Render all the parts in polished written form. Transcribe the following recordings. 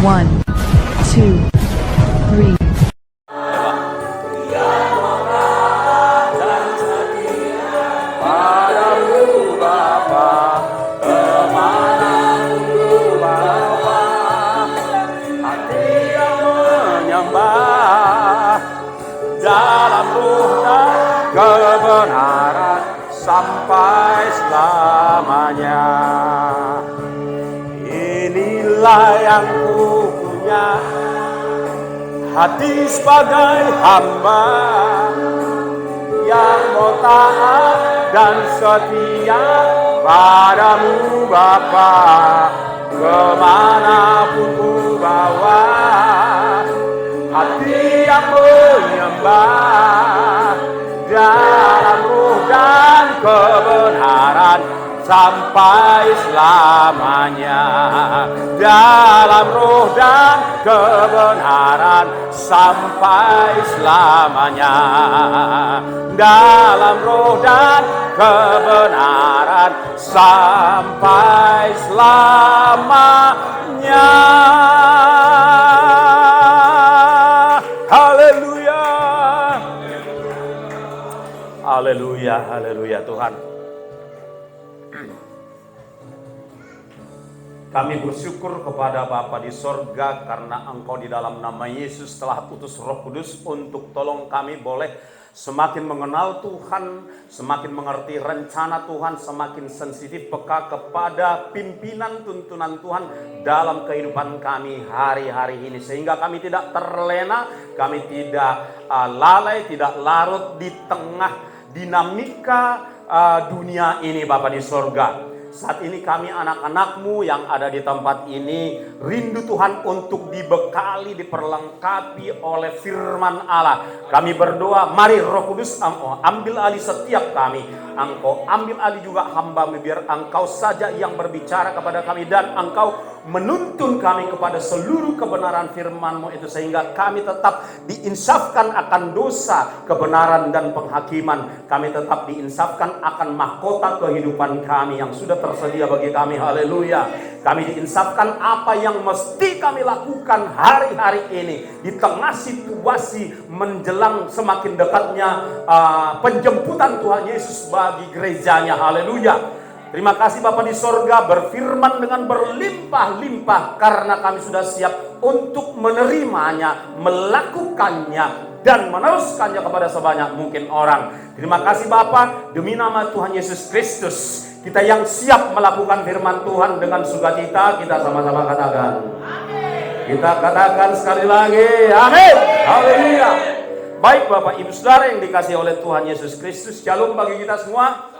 1, 2, 3. Padamu Bapa, kemanapun Bapa, hati yang menyembah dalam ruh dan kebenaran sampai selamanya. Inilah yang ku punya, hati sebagai hamba yang mau taat dan setia padamu Bapa, kemanapun ku bawa, hati yang menyembah dalam ruh dan kebenaran sampai selamanya. Dalam ruh dan kebenaran sampai selamanya. Dalam roh dan kebenaran sampai selamanya. Haleluya. Haleluya, haleluya Tuhan. Kami bersyukur kepada Bapa di sorga karena Engkau di dalam nama Yesus telah utus Roh Kudus untuk tolong kami boleh semakin mengenal Tuhan, semakin mengerti rencana Tuhan, semakin sensitif peka kepada pimpinan tuntunan Tuhan dalam kehidupan kami hari-hari ini. Sehingga kami tidak terlena, kami tidak lalai, tidak larut di tengah dinamika dunia ini Bapa di sorga. Saat ini kami anak-anak-Mu yang ada di tempat ini rindu Tuhan untuk dibekali, diperlengkapi oleh firman Allah. Kami berdoa, mari Roh Kudus ambil alih setiap kami. Engkau ambil alih juga hamba-Mu, biar Engkau saja yang berbicara kepada kami dan Engkau menuntun kami kepada seluruh kebenaran firman-Mu itu, sehingga kami tetap diinsafkan akan dosa, kebenaran dan penghakiman. Kami tetap diinsafkan akan mahkota kehidupan kami yang sudah tersedia bagi kami. Haleluya. Kami diinsafkan apa yang mesti kami lakukan hari-hari ini di tengah situasi menjelang semakin dekatnya penjemputan Tuhan Yesus bagi gerejanya. Haleluya. Terima kasih Bapa di sorga, berfirman dengan berlimpah-limpah karena kami sudah siap untuk menerimanya, melakukannya, dan meneruskannya kepada sebanyak mungkin orang. Terima kasih Bapa, demi nama Tuhan Yesus Kristus, kita yang siap melakukan firman Tuhan dengan sukacita, kita sama-sama katakan. Amin. Kita katakan sekali lagi, amin. Haleluya. Baik Bapak Ibu Saudara yang dikasihi oleh Tuhan Yesus Kristus, shalom bagi kita semua.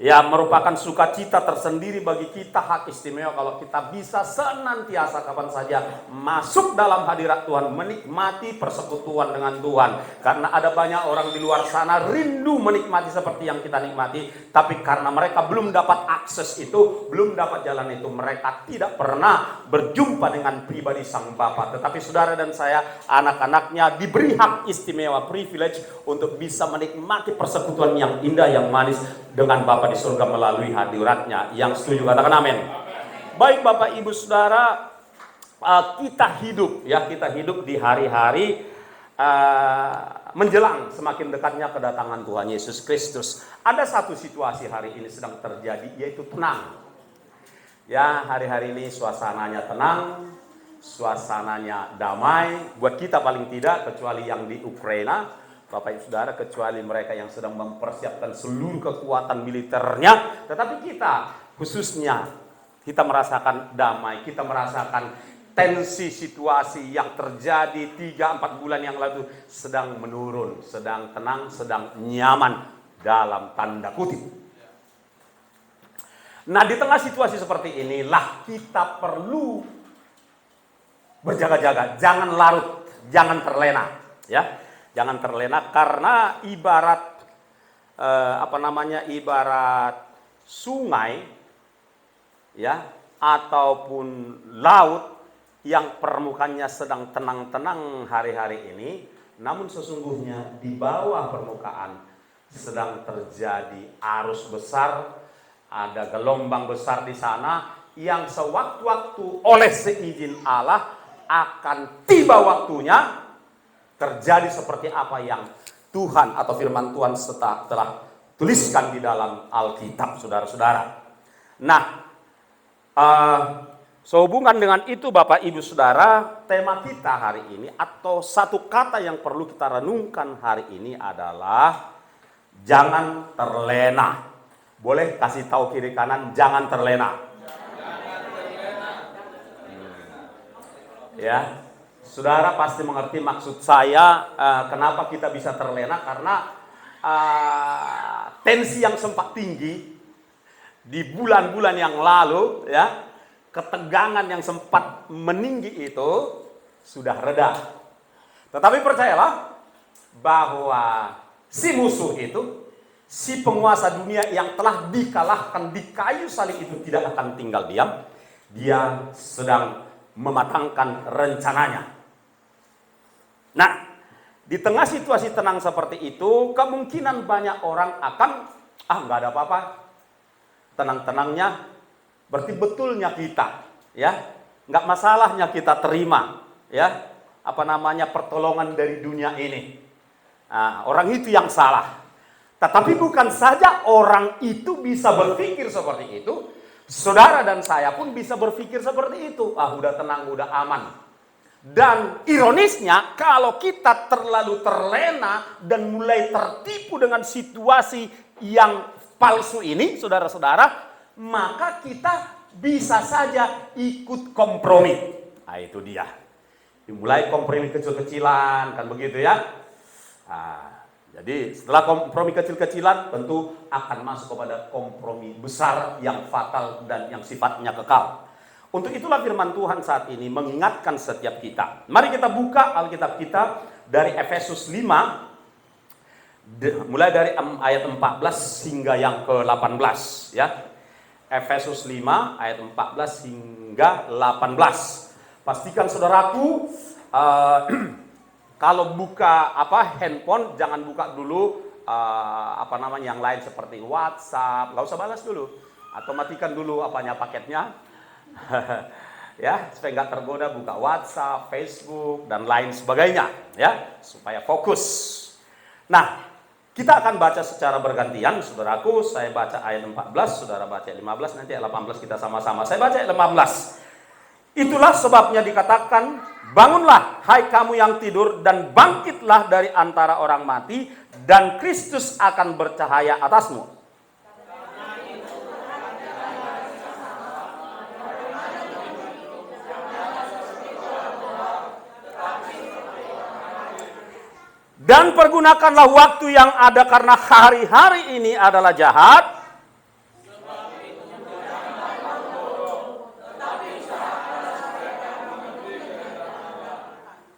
Ya, merupakan sukacita tersendiri bagi kita, hak istimewa kalau kita bisa senantiasa kapan saja masuk dalam hadirat Tuhan, menikmati persekutuan dengan Tuhan. Karena ada banyak orang di luar sana rindu menikmati seperti yang kita nikmati, tapi karena mereka belum dapat akses itu, belum dapat jalan itu, mereka tidak pernah berjumpa dengan pribadi Sang Bapa. Tetapi saudara dan saya, anak-anaknya diberi hak istimewa, privilege untuk bisa menikmati persekutuan yang indah, yang manis dengan Bapa di surga melalui hadiratnya. Yang setuju katakan amin. Baik Bapak Ibu Saudara, kita hidup di hari-hari menjelang semakin dekatnya kedatangan Tuhan Yesus Kristus. Ada satu situasi hari ini sedang terjadi, yaitu tenang. Ya, hari-hari ini suasananya tenang, suasananya damai. Buat kita paling tidak, kecuali yang di Ukraina, Bapak Ibu Saudara, kecuali mereka yang sedang mempersiapkan seluruh kekuatan militernya. Tetapi kita khususnya, kita merasakan damai, kita merasakan tensi situasi yang terjadi 3-4 bulan yang lalu sedang menurun, sedang tenang, sedang nyaman dalam tanda kutip. Nah, di tengah situasi seperti inilah kita perlu berjaga-jaga, jangan larut, jangan terlena, ya. Jangan terlena karena ibarat ibarat sungai, ya, ataupun laut yang permukaannya sedang tenang-tenang hari-hari ini, namun sesungguhnya di bawah permukaan sedang terjadi arus besar, ada gelombang besar di sana yang sewaktu-waktu oleh seizin Allah akan tiba waktunya terjadi seperti apa yang Tuhan atau firman Tuhan telah tuliskan di dalam Alkitab, saudara-saudara. Nah, sehubungan dengan itu Bapak Ibu Saudara, tema kita hari ini atau satu kata yang perlu kita renungkan hari ini adalah jangan terlena. Boleh kasih tahu kiri kanan, jangan terlena. Ya, saudara pasti mengerti maksud saya. Kenapa kita bisa terlena? Karena tensi yang sempat tinggi di bulan-bulan yang lalu, ya, ketegangan yang sempat meninggi itu sudah reda. Tetapi percayalah bahwa si musuh itu, si penguasa dunia yang telah dikalahkan di kayu salib itu tidak akan tinggal diam. Dia sedang mematangkan rencananya. Nah, di tengah situasi tenang seperti itu, kemungkinan banyak orang akan, nggak ada apa-apa, tenang-tenangnya, berarti betulnya kita, ya, nggak masalahnya kita terima, ya, pertolongan dari dunia ini. Nah, orang itu yang salah. Tetapi bukan saja orang itu bisa berpikir seperti itu, saudara dan saya pun bisa berpikir seperti itu. Udah tenang, udah aman. Dan ironisnya, kalau kita terlalu terlena dan mulai tertipu dengan situasi yang palsu ini, saudara-saudara, maka kita bisa saja ikut kompromi. Nah, itu dia. Dimulai kompromi kecil-kecilan, kan begitu ya. Jadi setelah kompromi kecil-kecilan tentu akan masuk kepada kompromi besar yang fatal dan yang sifatnya kekal. Untuk itulah firman Tuhan saat ini mengingatkan setiap kita. Mari kita buka Alkitab kita dari Efesus 5, mulai dari ayat 14 hingga yang ke-18, ya. Efesus 5 ayat 14 hingga 18. Pastikan saudaraku, kalau buka handphone, jangan buka dulu yang lain seperti WhatsApp, nggak usah balas dulu, atau matikan dulu paketnya, ya, supaya nggak tergoda buka WhatsApp, Facebook dan lain sebagainya, ya, supaya fokus. Nah, kita akan baca secara bergantian, saudaraku. Saya baca ayat 14, saudara baca ayat 15, nanti ayat 18 kita sama-sama. Saya baca ayat 15. Itulah sebabnya dikatakan, bangunlah hai kamu yang tidur dan bangkitlah dari antara orang mati dan Kristus akan bercahaya atasmu. Dan pergunakanlah waktu yang ada karena hari-hari ini adalah jahat.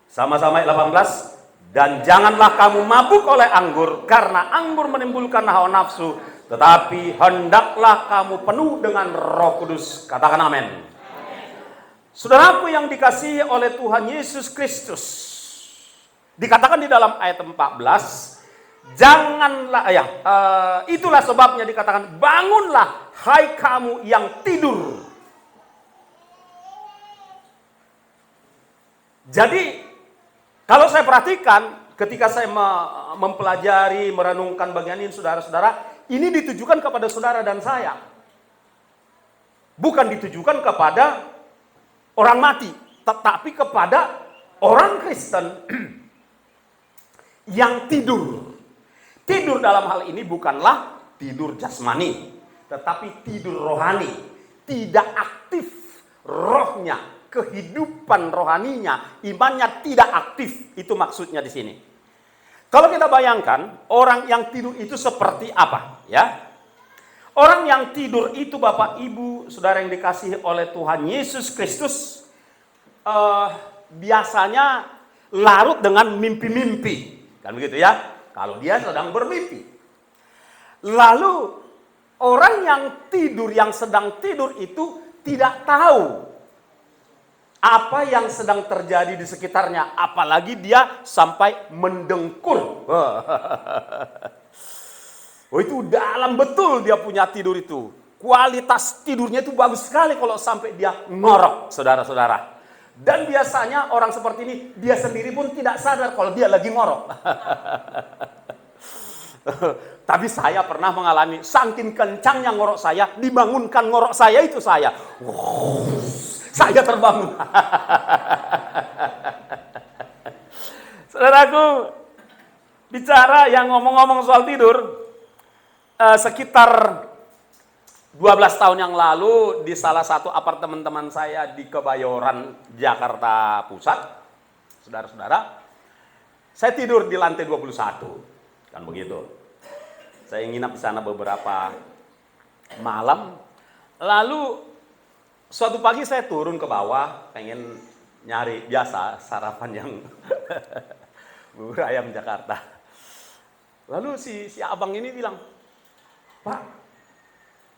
Sama-sama ayat 18. Dan janganlah kamu mabuk oleh anggur, karena anggur menimbulkan hawa nafsu, tetapi hendaklah kamu penuh dengan Roh Kudus. Katakan amin. Saudaraku yang dikasihi oleh Tuhan Yesus Kristus, dikatakan di dalam ayat 14, janganlah, itulah sebabnya dikatakan, bangunlah hai kamu yang tidur. Jadi kalau saya perhatikan, ketika saya mempelajari, merenungkan bagian ini, saudara-saudara, ini ditujukan kepada saudara dan saya. Bukan ditujukan kepada orang mati, tetapi kepada orang Kristen yang tidur. Tidur dalam hal ini bukanlah tidur jasmani, tetapi tidur rohani. Tidak aktif rohnya, kehidupan rohaninya, imannya tidak aktif. Itu maksudnya di sini. Kalau kita bayangkan, orang yang tidur itu seperti apa? Ya, orang yang tidur itu, Bapak Ibu, saudara yang dikasihi oleh Tuhan Yesus Kristus, biasanya larut dengan mimpi-mimpi, kan begitu ya? Kalau dia sedang bermimpi. Lalu orang yang tidur, yang sedang tidur itu tidak tahu apa yang sedang terjadi di sekitarnya, apalagi dia sampai mendengkur. Oh, itu dalam betul dia punya tidur itu. kualitas tidurnya itu bagus sekali kalau sampai dia ngorok, saudara-saudara. Dan biasanya orang seperti ini, dia sendiri pun tidak sadar kalau dia lagi ngorok. Tapi saya pernah mengalami, saking kencangnya ngorok saya, dibangunkan ngorok saya itu saya. Saya terbangun. Saudaraku, bicara yang ngomong-ngomong soal tidur, sekitar 12 tahun yang lalu di salah satu apartemen teman saya di Kebayoran, Jakarta Pusat, saudara-saudara, saya tidur di lantai 21, kan begitu. Saya nginap di sana beberapa malam, lalu suatu pagi saya turun ke bawah, pengen nyari biasa sarapan yang bubur ayam Jakarta. Lalu si abang ini bilang, "Pak,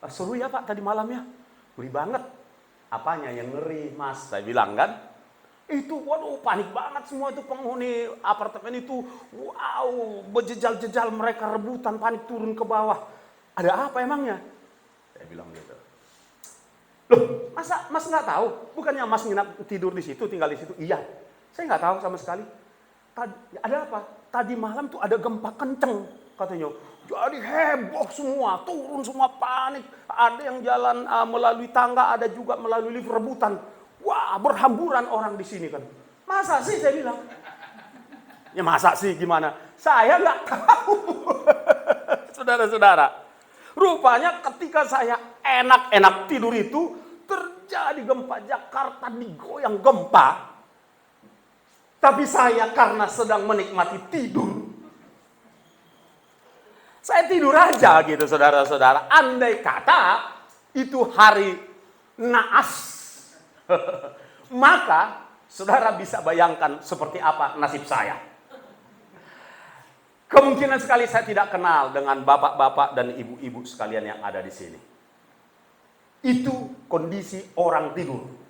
seru ya Pak tadi malamnya, ngeri banget." "Apanya yang ngeri Mas?" Saya bilang kan. Itu waduh panik banget semua itu penghuni apartemen itu. Wow, berjejal-jejal mereka rebutan panik turun ke bawah. "Ada apa emangnya?" Saya bilang gitu. "Loh, masa Mas nggak tahu? Bukannya Mas nginap tidur di situ, tinggal di situ?" "Iya, saya nggak tahu sama sekali." "Ada apa?" "Tadi malam tuh ada gempa kenceng," katanya. Jadi heboh semua, turun semua panik. Ada yang jalan melalui tangga, ada juga melalui lift rebutan. Wah, berhamburan orang di sini kan. "Masa sih?" saya bilang. "Ya masa sih gimana? Saya nggak tahu." Saudara-saudara, rupanya ketika saya enak-enak tidur itu, terjadi gempa Jakarta digoyang gempa. Tapi saya karena sedang menikmati tidur, saya tidur aja gitu saudara-saudara. Andai kata itu hari naas, maka saudara bisa bayangkan seperti apa nasib saya. Kemungkinan sekali saya tidak kenal dengan bapak-bapak dan ibu-ibu sekalian yang ada di sini. Itu kondisi orang tidur.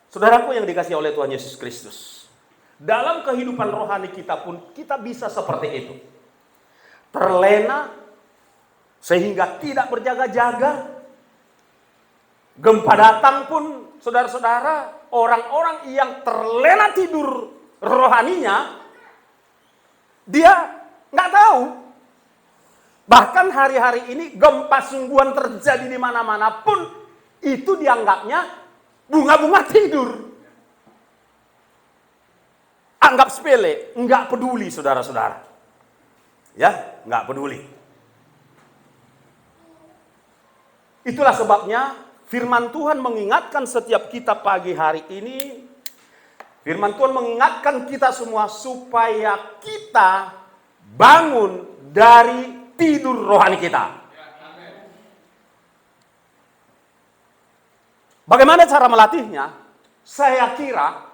Saudaraku yang dikasihi oleh Tuhan Yesus Kristus, dalam kehidupan rohani kita pun kita bisa seperti itu. Terlena sehingga tidak berjaga-jaga. Gempa datang pun saudara-saudara, orang-orang yang terlena tidur rohaninya, dia nggak tahu. Bahkan hari-hari ini gempa sungguhan terjadi di mana-mana pun, itu dianggapnya bunga-bunga tidur. Anggap sepele, nggak peduli saudara-saudara. Ya, nggak peduli. Itulah sebabnya firman Tuhan mengingatkan setiap kita pagi hari ini. Firman Tuhan mengingatkan kita semua supaya kita bangun dari tidur rohani kita. Bagaimana cara melatihnya? Saya kira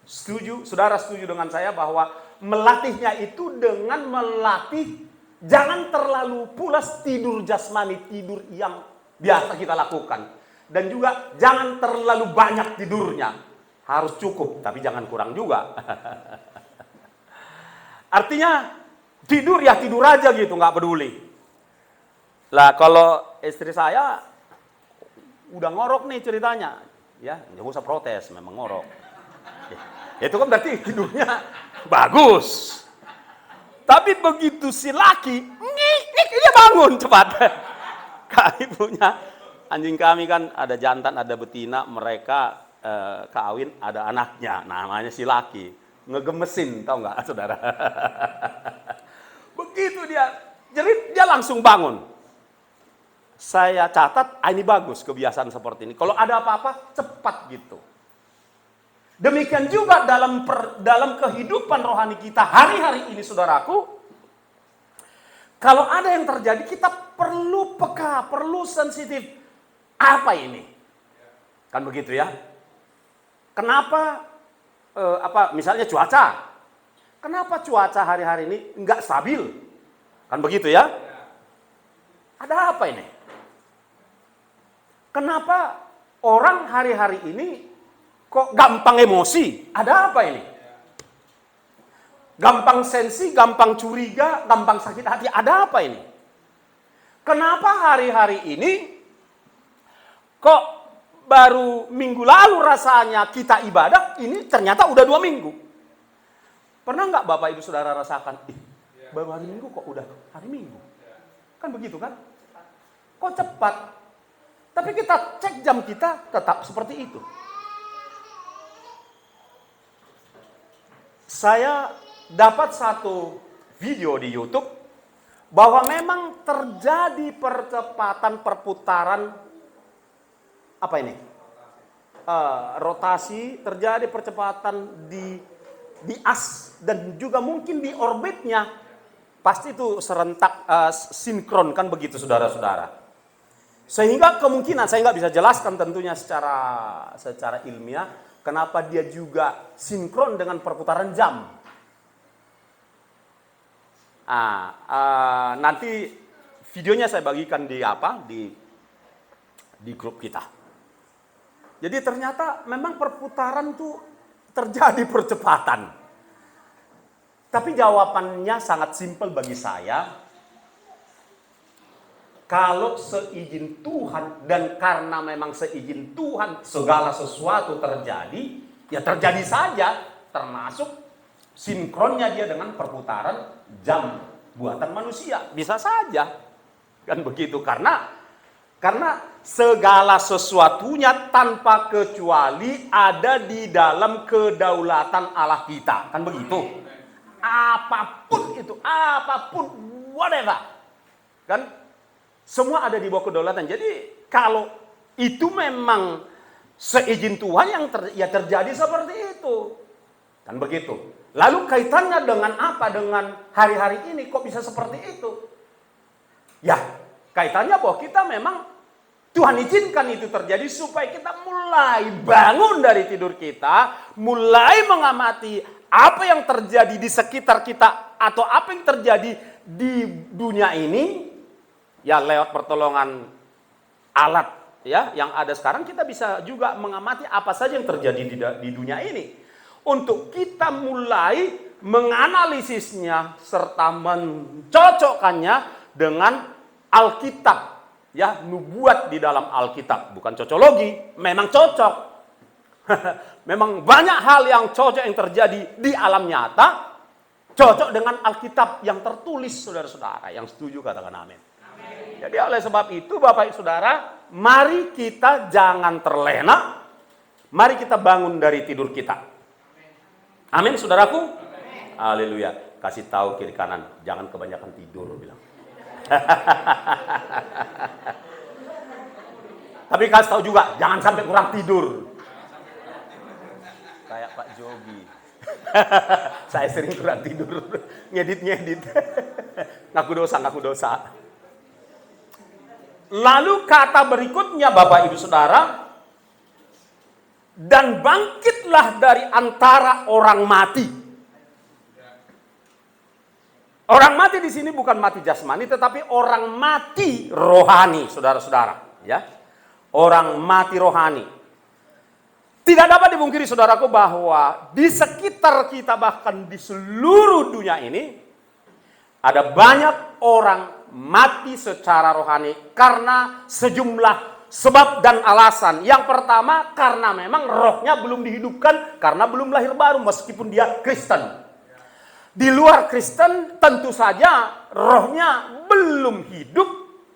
saudara setuju dengan saya bahwa melatihnya itu dengan melatih jangan terlalu pulas tidur jasmani, tidur yang biasa kita lakukan. Dan juga jangan terlalu banyak tidurnya. Harus cukup, tapi jangan kurang juga. Artinya tidur ya tidur aja gitu, nggak peduli. Lah kalau istri saya udah ngorok nih ceritanya, ya nggak usah protes, memang ngorok. Ya, itu kan berarti tidurnya bagus. Tapi begitu si laki, dia bangun cepat. Kami punya anjing kami kan ada jantan, ada betina, mereka kawin, ada anaknya, namanya si laki. Ngegemesin, tahu nggak saudara? Begitu dia jerit, dia langsung bangun. Saya catat, ini bagus kebiasaan seperti ini. Kalau ada apa-apa, cepat gitu. Demikian juga dalam kehidupan rohani kita hari-hari ini, saudaraku. Kalau ada yang terjadi, kita perlu peka, perlu sensitif. Apa ini? Kan begitu ya. Kenapa, misalnya cuaca. Kenapa cuaca hari-hari ini nggak stabil? Kan begitu ya. Ada apa ini? Kenapa orang hari-hari ini kok gampang emosi? Ada apa ini? Gampang sensi, gampang curiga, gampang sakit hati. Ada apa ini? kenapa hari-hari ini kok baru minggu lalu rasanya kita ibadah, ini ternyata udah 2 minggu. Pernah nggak Bapak Ibu Saudara rasakan, baru hari Minggu kok udah hari Minggu? Kan begitu kan? Kok cepat? Tapi kita cek jam kita tetap seperti itu. Saya dapat satu video di YouTube bahwa memang terjadi percepatan perputaran apa ini? Rotasi, terjadi percepatan di as dan juga mungkin di orbitnya. Pasti itu serentak sinkron kan begitu saudara-saudara. Sehingga kemungkinan saya nggak bisa jelaskan tentunya secara ilmiah kenapa dia juga sinkron dengan perputaran jam. Nanti videonya saya bagikan di grup kita. Jadi ternyata memang perputaran tuh terjadi percepatan. Tapi jawabannya sangat simpel bagi saya. Kalau seizin Tuhan dan karena memang seizin Tuhan segala sesuatu terjadi, ya terjadi saja, termasuk sinkronnya dia dengan perputaran jam buatan manusia. Bisa saja. Kan begitu karena segala sesuatunya tanpa kecuali ada di dalam kedaulatan Allah kita. Kan begitu. Apapun itu, whatever. Kan semua ada di bawah kedaulatan. Jadi kalau itu memang seizin Tuhan yang terjadi seperti itu. Kan begitu. Lalu kaitannya dengan apa? Dengan hari-hari ini kok bisa seperti itu? Ya, kaitannya bahwa kita memang Tuhan izinkan itu terjadi supaya kita mulai bangun dari tidur kita, mulai mengamati apa yang terjadi di sekitar kita atau apa yang terjadi di dunia ini, ya lewat pertolongan alat ya yang ada sekarang kita bisa juga mengamati apa saja yang terjadi di dunia ini. Untuk kita mulai menganalisisnya serta mencocokkannya dengan Alkitab. Ya, nubuat di dalam Alkitab, bukan cocologi, memang cocok. Memang banyak hal yang cocok yang terjadi di alam nyata, cocok dengan Alkitab yang tertulis, saudara-saudara. Yang setuju katakan amin. Jadi oleh sebab itu Bapak Ibu Saudara, mari kita jangan terlena, mari kita bangun dari tidur kita. Amin, saudaraku. Haleluya. Kasih tahu kiri kanan, jangan kebanyakan tidur, bilang. Tapi kasih tahu juga, jangan sampai kurang tidur. Kayak Pak Jogi. Saya sering kurang tidur, ngedit. Ngaku dosa. Lalu kata berikutnya Bapak Ibu Saudara, dan bangkitlah dari antara orang mati. Orang mati di sini bukan mati jasmani, tetapi orang mati rohani, saudara-saudara. Ya, orang mati rohani. Tidak dapat dipungkiri, saudaraku, bahwa di sekitar kita bahkan di seluruh dunia ini ada banyak orang mati secara rohani karena sejumlah sebab dan alasan. Yang pertama, karena memang rohnya belum dihidupkan karena belum lahir baru meskipun dia Kristen. Di luar Kristen tentu saja rohnya belum hidup,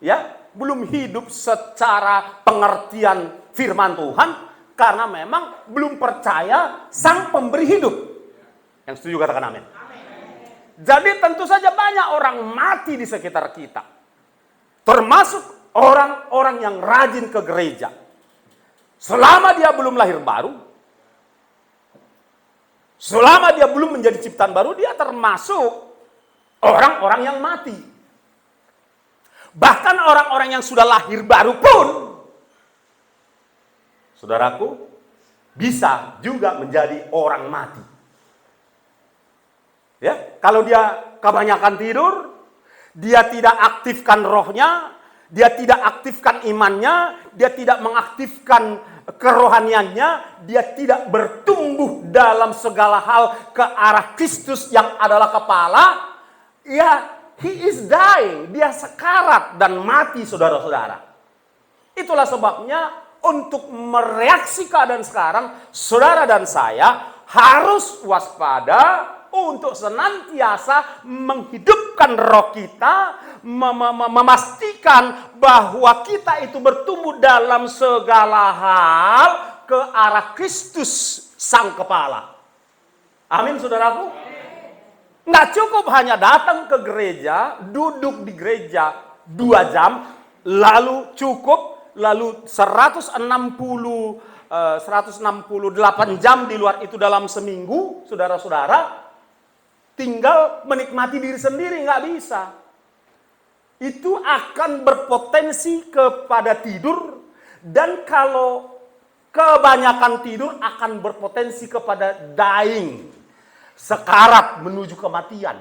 ya, belum hidup secara pengertian firman Tuhan karena memang belum percaya Sang Pemberi hidup. Yang setuju katakan amin. Jadi tentu saja banyak orang mati di sekitar kita. Termasuk orang-orang yang rajin ke gereja. Selama dia belum lahir baru, selama dia belum menjadi ciptaan baru, dia termasuk orang-orang yang mati. Bahkan orang-orang yang sudah lahir baru pun, saudaraku, bisa juga menjadi orang mati. Ya, kalau dia kebanyakan tidur, dia tidak aktifkan rohnya, dia tidak aktifkan imannya, dia tidak mengaktifkan kerohaniannya, dia tidak bertumbuh dalam segala hal ke arah Kristus yang adalah kepala, ya He is dying. Dia sekarat dan mati, saudara-saudara. Itulah sebabnya untuk mereaksi keadaan sekarang, saudara dan saya harus waspada untuk senantiasa menghidupkan roh kita, memastikan bahwa kita itu bertumbuh dalam segala hal ke arah Kristus Sang Kepala. Amin, saudaraku. Nggak cukup hanya datang ke gereja, duduk di gereja 2 jam, lalu cukup, lalu 168 jam di luar itu dalam seminggu, saudara-saudara, tinggal menikmati diri sendiri, nggak bisa. Itu akan berpotensi kepada tidur, dan kalau kebanyakan tidur akan berpotensi kepada dying, sekarat menuju kematian.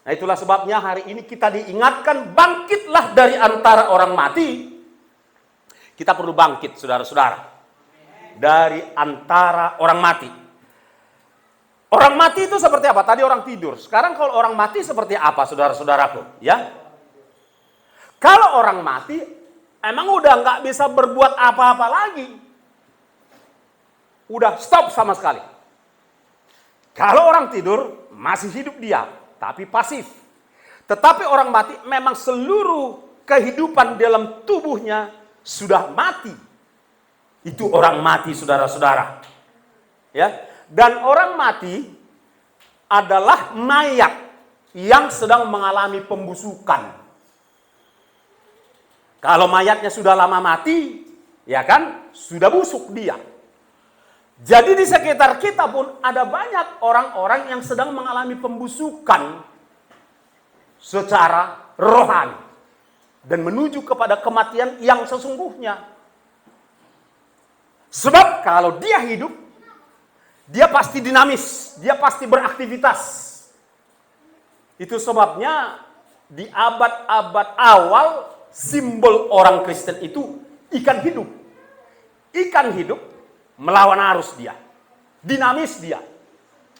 Nah, itulah sebabnya hari ini kita diingatkan, bangkitlah dari antara orang mati. Kita perlu bangkit, saudara-saudara, dari antara orang mati. Orang mati itu seperti apa? Tadi orang tidur. Sekarang kalau orang mati seperti apa, saudara-saudaraku? Ya, kalau orang mati emang udah nggak bisa berbuat apa-apa lagi. Udah stop sama sekali. Kalau orang tidur masih hidup dia, tapi pasif. Tetapi orang mati memang seluruh kehidupan dalam tubuhnya sudah mati. Itu orang mati, saudara-saudara. Ya, dan orang mati adalah mayat yang sedang mengalami pembusukan. Kalau mayatnya sudah lama mati, ya kan, sudah busuk dia. Jadi di sekitar kita pun ada banyak orang-orang yang sedang mengalami pembusukan secara rohani dan menuju kepada kematian yang sesungguhnya. Sebab kalau dia hidup, dia pasti dinamis, dia pasti beraktivitas. Itu sebabnya di abad-abad awal simbol orang Kristen itu ikan hidup. Ikan hidup melawan arus dia, dinamis dia,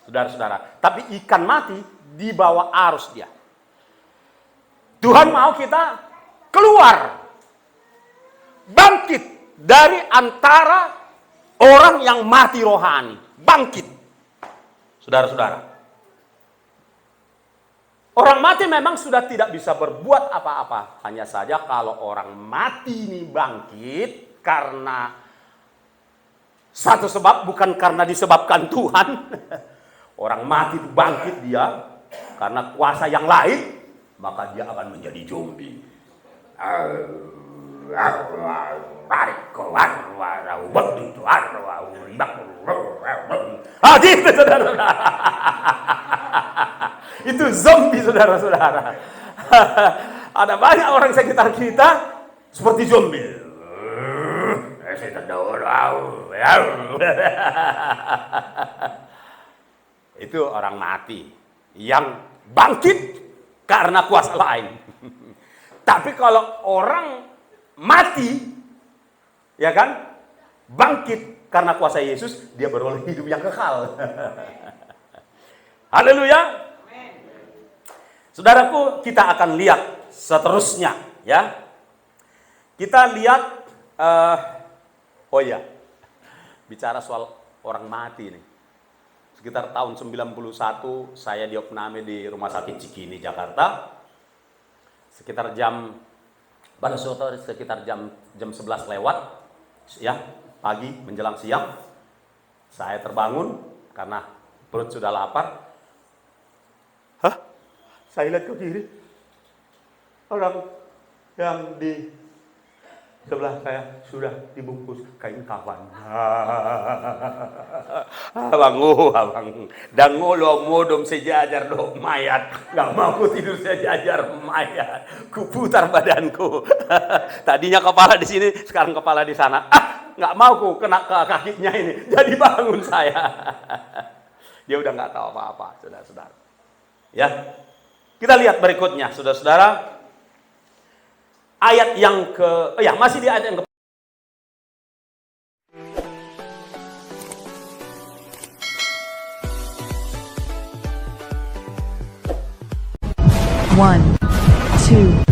saudara-saudara. Tapi ikan mati di bawah arus dia. Tuhan mau kita keluar, bangkit dari antara orang yang mati rohani, bangkit, saudara-saudara. Orang mati memang sudah tidak bisa berbuat apa-apa. Hanya saja kalau orang mati ini bangkit karena satu sebab, bukan karena disebabkan Tuhan. Orang mati itu bangkit dia karena kuasa yang lain, maka dia akan menjadi zombie. Gitu, saudara-saudara. Itu zombie, saudara-saudara. Ada banyak orang sekitar kita seperti zombie. Itu orang mati yang bangkit karena kuasa lain. Tapi kalau orang mati, ya kan, bangkit karena kuasa Yesus, dia beroleh hidup yang kekal. Haleluya. Saudaraku, kita akan lihat seterusnya, ya. Kita lihat oh ya, bicara soal orang mati nih. Sekitar tahun 91 saya diopname di Rumah Sakit Cikini, Jakarta. Sekitar sekitar jam 11 lewat, ya, pagi menjelang siang. Saya terbangun karena perut sudah lapar. Saya lihat ke kiri. Orang yang di sebelah saya sudah dibungkus kain kafan. Abang, dango lo modom sejajar do mayat. Gak mau ku tidur sejajar mayat. Ku putar badanku. Tadinya kepala di sini, sekarang kepala di sana. Gak mau ku kena ke kakinya ini. Jadi bangun saya. Dia udah gak tahu apa-apa, saudara-saudara. Ya, kita lihat berikutnya, saudara-saudara. Ayat yang masih di ayat yang ke 1, 2,